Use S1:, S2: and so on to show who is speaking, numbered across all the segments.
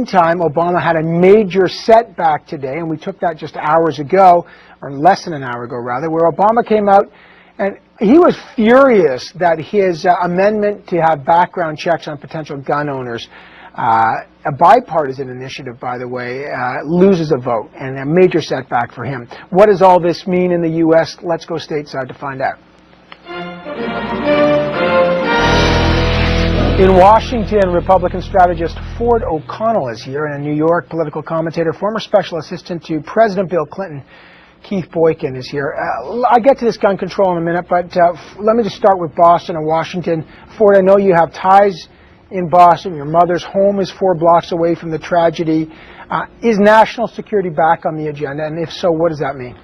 S1: meantime, Obama had a major setback today, and we took that just hours ago, or less than an hour ago, rather, where Obama came out and he was furious that his amendment to have background checks on potential gun owners, a bipartisan initiative, by the way, loses a vote, and a major setback for him. What does all this mean in the U.S.? Let's go stateside to find out. In Washington, Republican strategist Ford O'Connell is here, and a New York political commentator, former special assistant to President Bill Clinton, Keith Boykin, is here. I'll get to this gun control in a minute, but let me just start with Boston and Washington. Ford, I know you have ties in Boston. Your mother's home is 4 blocks away from the tragedy. Is national security back on the agenda? And if so, what does that mean?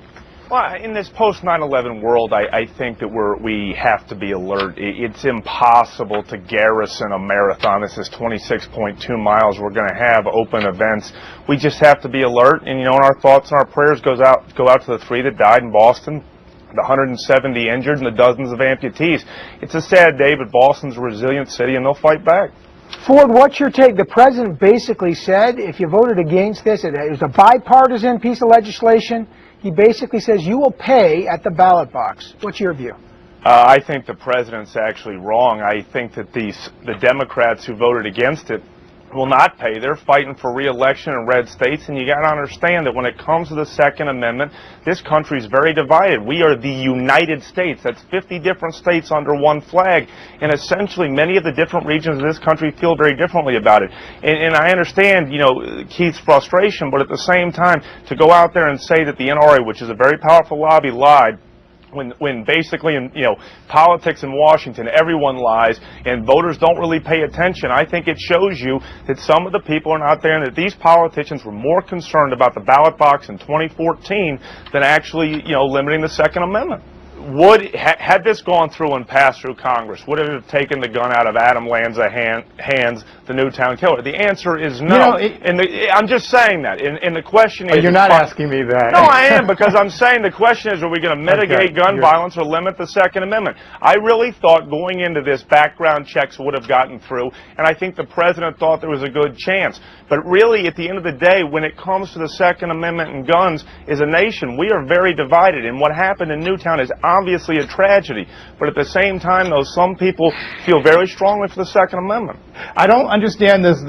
S2: Well, in this post-9/11 world, I think that we have to be alert. It's impossible to garrison a marathon. This is 26.2 miles. We're going to have open events. We just have to be alert. And, you know, our thoughts and our prayers go out to the 3 that died in Boston, the 170 injured, and the dozens of amputees. It's a sad day, but Boston's a resilient city, and they'll fight back.
S1: Ford, what's your take? The president basically said if you voted against this, it was a bipartisan piece of legislation. He basically says you will pay at the ballot box. What's your view?
S2: I think the president's actually wrong. I think that the Democrats who voted against it will not pay. They're fighting for re-election in red states, and you got to understand that when it comes to the Second Amendment, this country is very divided. We are the United States. That's 50 different states under one flag, and essentially many of the different regions of this country feel very differently about it. And I understand, you know, Keith's frustration, but at the same time, to go out there and say that the NRA, which is a very powerful lobby, lied, when basically in, you know, politics in Washington, everyone lies and voters don't really pay attention. I think it shows you that some of the people are not there, and that these politicians were more concerned about the ballot box in 2014 than actually, you know, limiting the Second Amendment. Had this gone through and passed through Congress, would it have taken the gun out of Adam Lanza's hands, the Newtown killer? The answer is no. You know, I'm just saying that. And the question is...
S3: You're not asking me that.
S2: No, I am, because I'm saying the question is, are we going to mitigate gun violence or limit the Second Amendment? I really thought going into this background checks would have gotten through, and I think the president thought there was a good chance. But really, at the end of the day, when it comes to the Second Amendment and guns, as a nation, we are very divided. And what happened in Newtown is obviously a tragedy. But at the same time, though, some people feel very strongly for the Second Amendment.
S3: I don't understand this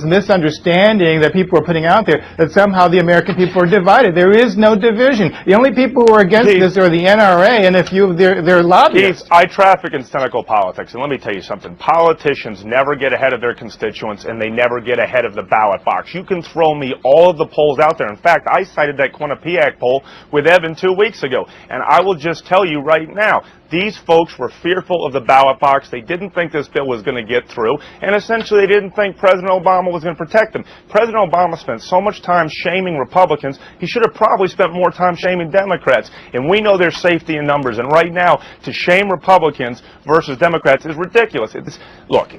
S3: misunderstanding that people are putting out there, that somehow the American people are divided. There is no division. The only people who are against this are the NRA and a few of their lobbyists.
S2: Keith, I traffic in cynical politics, and let me tell you something. Politicians never get ahead of their constituents, and they never get ahead of the ballot box. You can throw me all of the polls out there. In fact, I cited that Quinnipiac poll with Evan 2 weeks ago, and I will just tell you right now, these folks were fearful of the ballot box. They didn't think this bill was going to get through, and essentially they didn't think President Obama was going to protect them. President Obama spent so much time shaming Republicans, he should have probably spent more time shaming Democrats. And we know there's safety in numbers, and right now, to shame Republicans versus Democrats is ridiculous. Look,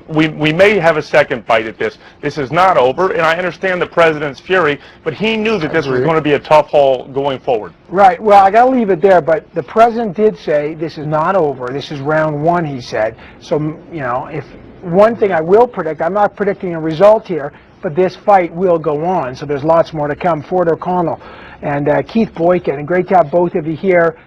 S2: we may have a second bite at this. This is not over, and I understand the president's fury, but he knew that this was going to be a tough haul going forward.
S1: Right. Well, I got to leave it there, but the president did say this is not over. This is round 1, he said. So, you know, if one thing I will predict, I'm not predicting a result here, but this fight will go on. So there's lots more to come. Ford O'Connell and Keith Boykin, and great to have both of you here.